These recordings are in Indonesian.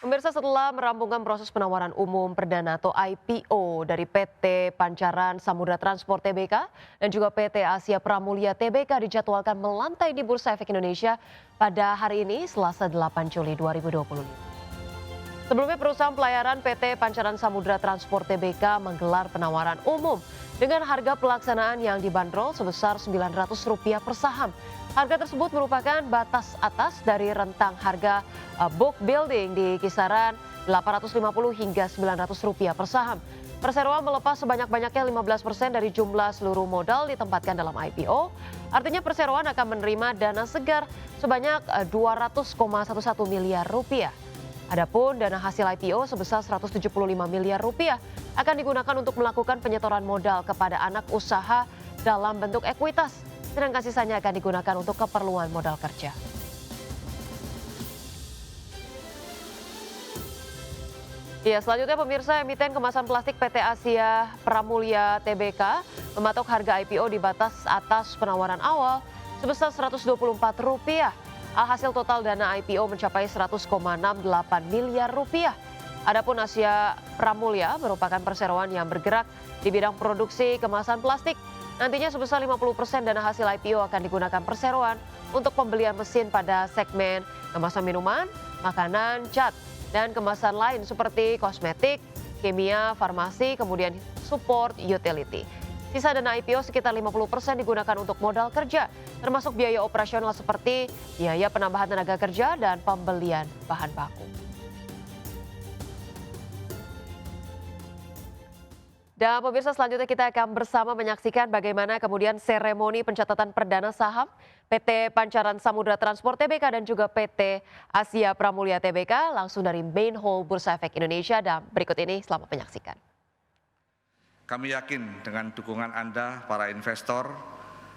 Pemirsa, setelah merampungkan proses penawaran umum perdana atau IPO dari PT Pancaran Samudra Transport Tbk dan juga PT Asia Pramulia Tbk dijadwalkan melantai di Bursa Efek Indonesia pada hari ini Selasa 8 Juli 2025. Sebelumnya perusahaan pelayaran PT Pancaran Samudra Transport Tbk menggelar penawaran umum dengan harga pelaksanaan yang dibanderol sebesar Rp900 per saham. Harga tersebut merupakan batas atas dari rentang harga book building di kisaran Rp850 hingga Rp900 per saham. Perseroan melepas sebanyak-banyaknya 15% dari jumlah seluruh modal ditempatkan dalam IPO. Artinya perseroan akan menerima dana segar sebanyak 200,11 miliar rupiah. Adapun dana hasil IPO sebesar Rp175 miliar akan digunakan untuk melakukan penyetoran modal kepada anak usaha dalam bentuk ekuitas, sedangkan sisanya akan digunakan untuk keperluan modal kerja. Ya, selanjutnya pemirsa, emiten kemasan plastik PT Asia Pramulia Tbk mematok harga IPO di batas atas penawaran awal sebesar Rp124. Hasil total dana IPO mencapai Rp100,68 miliar. Adapun Asia Pramulia merupakan perseroan yang bergerak di bidang produksi kemasan plastik. Nantinya sebesar 50% dana hasil IPO akan digunakan perseroan untuk pembelian mesin pada segmen kemasan minuman, makanan, cat, dan kemasan lain seperti kosmetik, kimia, farmasi, kemudian support utility. Sisa dana IPO sekitar 50% digunakan untuk modal kerja, termasuk biaya operasional seperti biaya penambahan tenaga kerja dan pembelian bahan baku. Dan pemirsa, selanjutnya kita akan bersama menyaksikan bagaimana kemudian seremoni pencatatan perdana saham PT Pancaran Samudra Transport Tbk dan juga PT Asia Pramulia Tbk langsung dari Main Hall Bursa Efek Indonesia, dan berikut ini selamat menyaksikan. Kami yakin dengan dukungan Anda, para investor,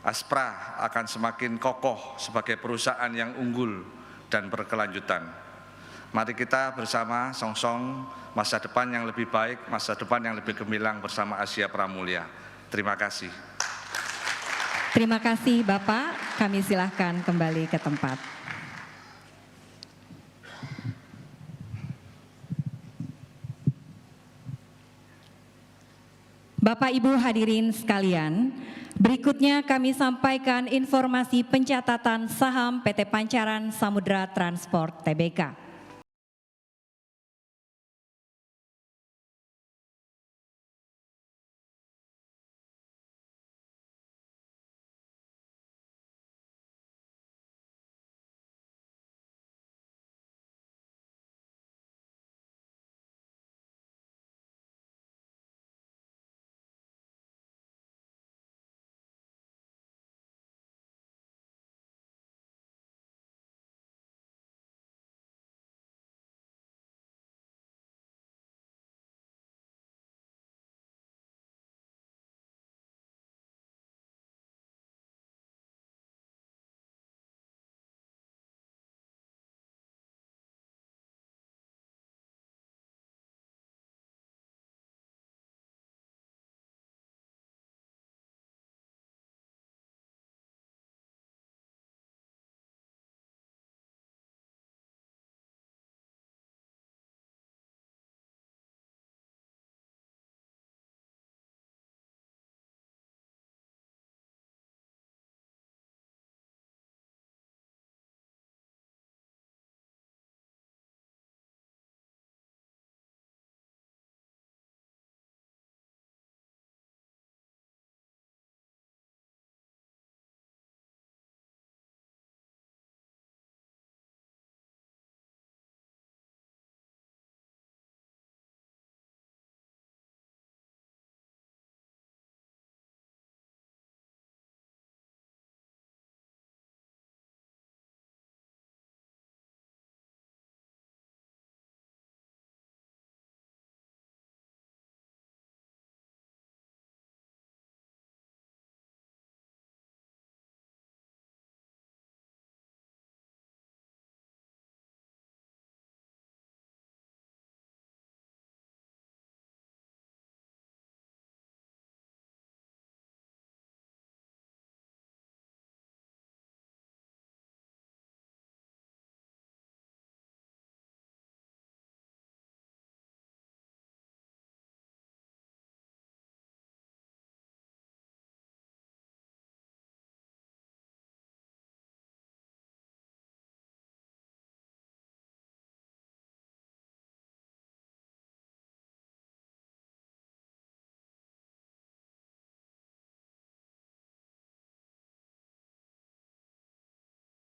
Aspra akan semakin kokoh sebagai perusahaan yang unggul dan berkelanjutan. Mari kita bersama song-song masa depan yang lebih baik, masa depan yang lebih gemilang bersama Asia Pramulia. Terima kasih. Terima kasih Bapak, kami silahkan kembali ke tempat. Bapak Ibu hadirin sekalian, berikutnya kami sampaikan informasi pencatatan saham PT Pancaran Samudra Transport Tbk.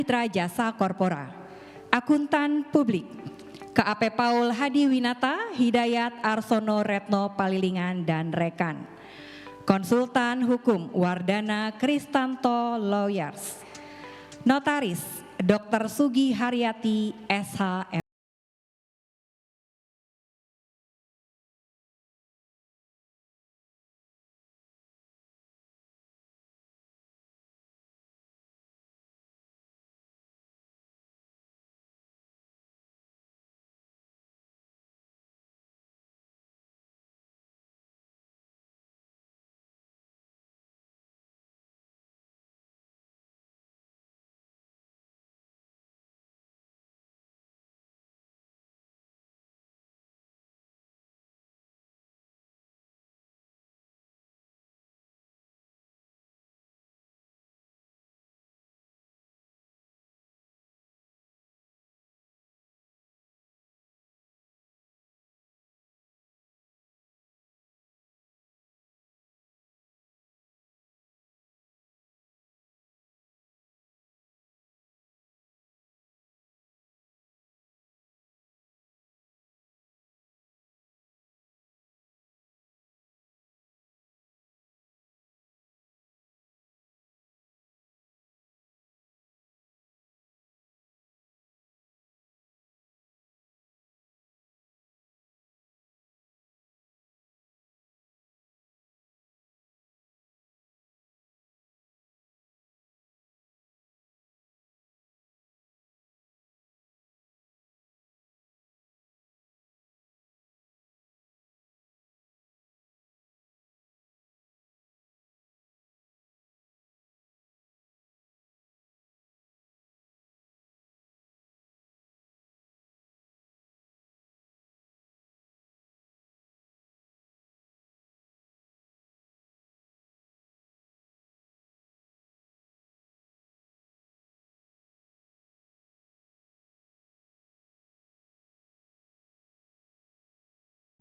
Mitra Jasa Korpora, Akuntan Publik, KAP Paul Hadi Winata, Hidayat Arsono Retno Palilingan dan rekan. Konsultan Hukum Wardana Kristanto Lawyers. Notaris Dr. Sugi Haryati SH.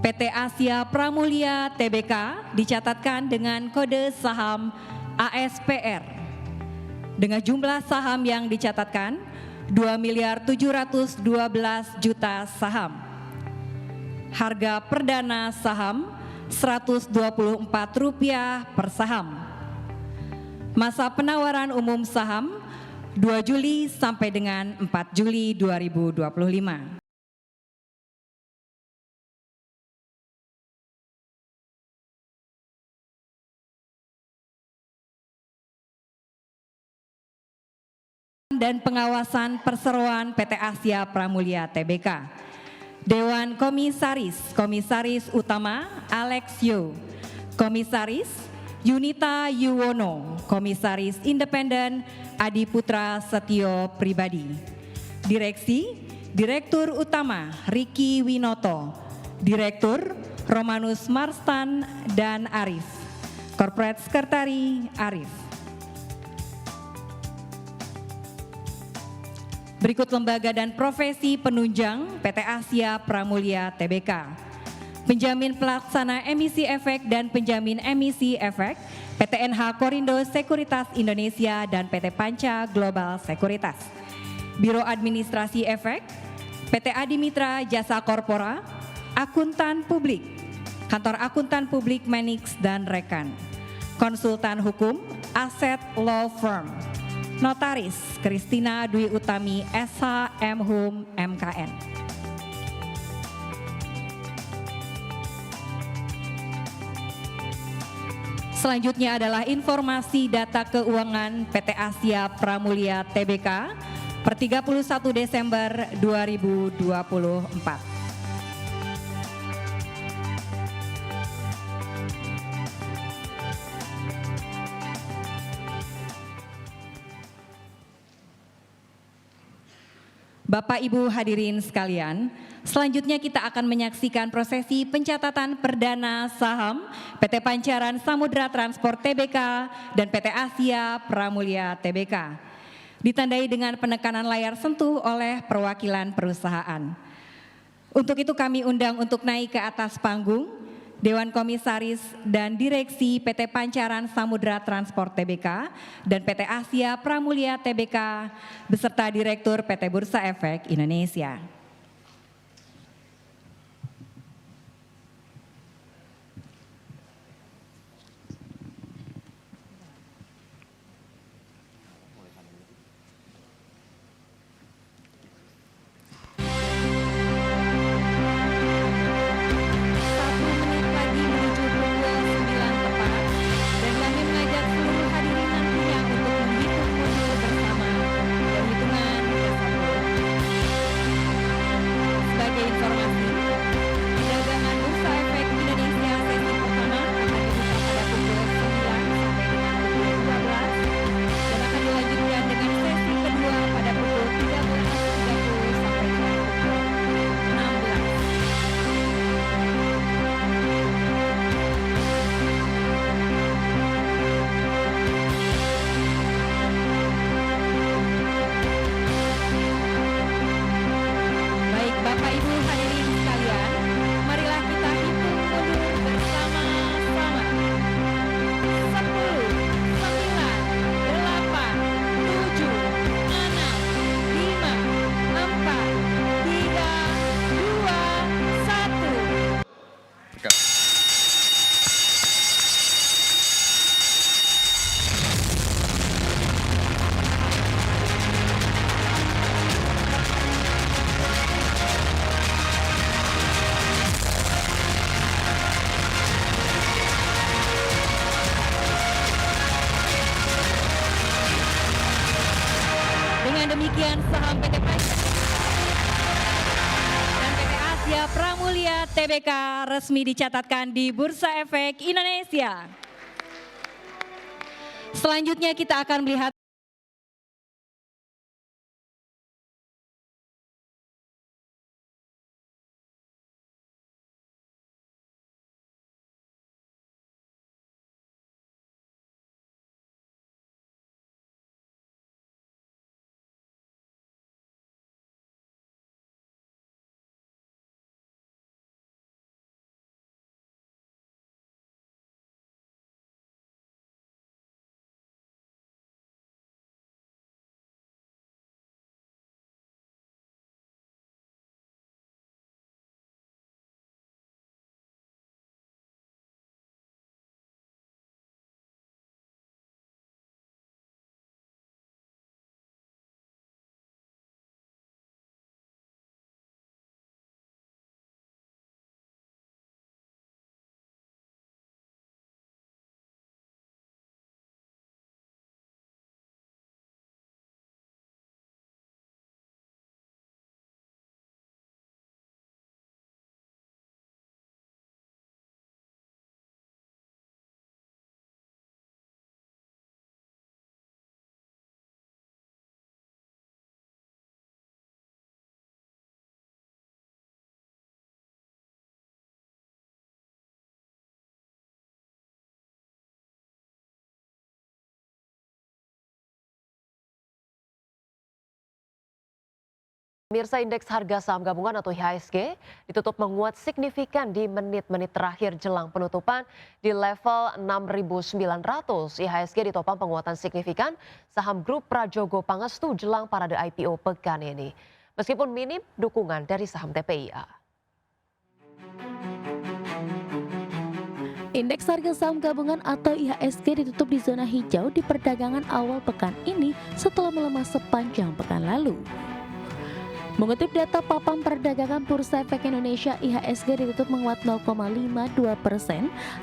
PT Asia Pramulia Tbk dicatatkan dengan kode saham ASPR dengan jumlah saham yang dicatatkan 2.712.000.000 saham. Harga perdana saham Rp124 per saham. Masa penawaran umum saham 2 Juli sampai dengan 4 Juli 2025. Dan pengawasan perseroan PT Asia Pramulia Tbk. Dewan Komisaris, Komisaris Utama Alex Yo, Komisaris Yunita Yuwono, Komisaris Independen Adi Putra Setio Pribadi. Direksi, Direktur Utama Riki Winoto, Direktur Romanus Marstan dan Arif, Corporate Sekretari Arif. Berikut lembaga dan profesi penunjang PT Asia Pramulia Tbk. Penjamin pelaksana emisi efek dan penjamin emisi efek PT NH Korindo Sekuritas Indonesia dan PT Panca Global Sekuritas. Biro Administrasi Efek PT Adi Mitra Jasa Korpora, Akuntan Publik, Kantor Akuntan Publik Manix dan rekan. Konsultan Hukum Asset Law Firm. Notaris Kristina Dwi Utami SH M.Hum MKN. Selanjutnya adalah informasi data keuangan PT Asia Pramulia Tbk per 31 Desember 2024. Bapak Ibu hadirin sekalian, selanjutnya kita akan menyaksikan prosesi pencatatan perdana saham PT Pancaran Samudra Transport Tbk dan PT Asia Pramulia Tbk. Ditandai dengan penekanan layar sentuh oleh perwakilan perusahaan. Untuk itu kami undang untuk naik ke atas panggung Dewan Komisaris dan Direksi PT Pancaran Samudra Transport Tbk dan PT Asia Pramulia Tbk beserta Direktur PT Bursa Efek Indonesia. Demikian saham PT Pancaran dan PT Asia Pramulia Tbk resmi dicatatkan di Bursa Efek Indonesia. Selanjutnya kita akan melihat Pemirsa, indeks harga saham gabungan atau IHSG ditutup menguat signifikan di menit-menit terakhir jelang penutupan di level 6.900. IHSG ditopang penguatan signifikan saham grup Prajogo Pangestu jelang parade IPO pekan ini. Meskipun minim dukungan dari saham TPIA. Indeks harga saham gabungan atau IHSG ditutup di zona hijau di perdagangan awal pekan ini setelah melemah sepanjang pekan lalu. Mengutip data papan perdagangan Bursa Efek Indonesia, IHSG ditutup menguat 0,52%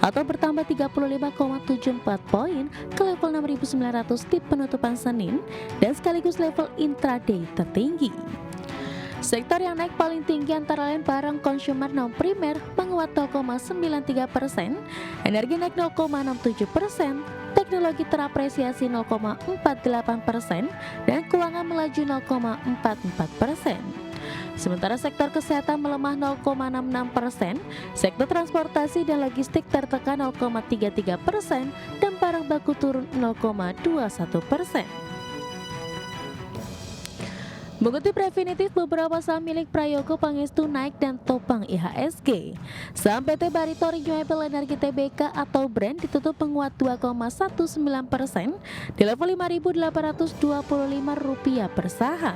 atau bertambah 35,74 poin ke level 6.900 di penutupan Senin dan sekaligus level intraday tertinggi. Sektor yang naik paling tinggi antara lain barang konsumer non primer menguat 0,93%, energi naik 0,67%, teknologi terapresiasi 0,48%, dan keuangan melaju 0,44%. Sementara sektor kesehatan melemah 0,66%, sektor transportasi dan logistik tertekan 0,33%, dan barang baku turun 0,21%. Mengutip Refinitiv, beberapa saham milik Prayogo Pangestu naik dan topang IHSG. Saham PT Barito Renewable Energy Tbk atau Brand ditutup menguat 2,19% di level Rp5.825 per saham.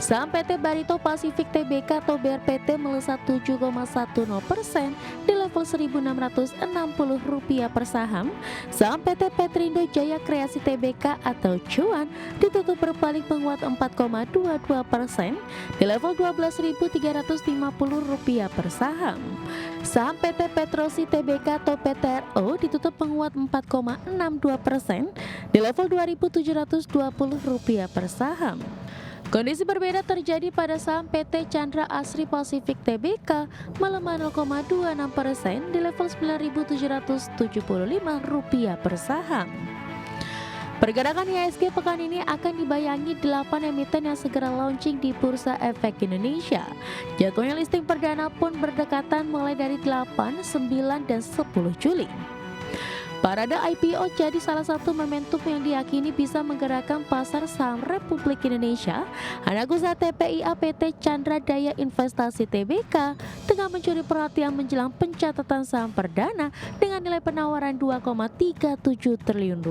Saham PT Barito Pacific Tbk atau BRPT melesat 7,10% di level Rp1.660 per saham. Saham PT Petrindo Jaya Kreasi Tbk atau Cuan ditutup berbalik menguat 4,22% di level Rp12.350 per saham. Saham PT Petrosi Tbk atau PTRO ditutup menguat 4,62% di level Rp2.720 per saham. Kondisi berbeda terjadi pada saham PT Chandra Asri Pacific Tbk melemah 0,26% di level Rp9.775 per saham. Pergerakan IHSG pekan ini akan dibayangi 8 emiten yang segera launching di Bursa Efek Indonesia. Jadwalnya listing perdana pun berdekatan mulai dari 8, 9, dan 10 Juli. Parade IPO jadi salah satu momentum yang diyakini bisa menggerakkan pasar saham Republik Indonesia. Anak usaha TPIA PT Chandra Daya Investasi Tbk tengah mencuri perhatian menjelang pencatatan saham perdana dengan nilai penawaran Rp2,37 triliun.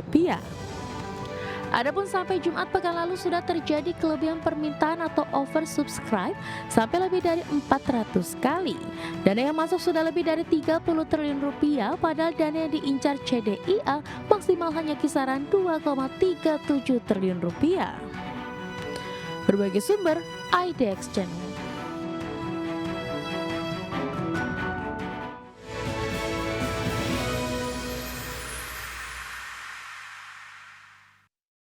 Adapun sampai Jumat pekan lalu sudah terjadi kelebihan permintaan atau oversubscribe sampai lebih dari 400 kali. Dana yang masuk sudah lebih dari Rp30 triliun, padahal dana yang diincar CDIA maksimal hanya kisaran Rp2,37 triliun. Berbagai sumber, IDX Channel.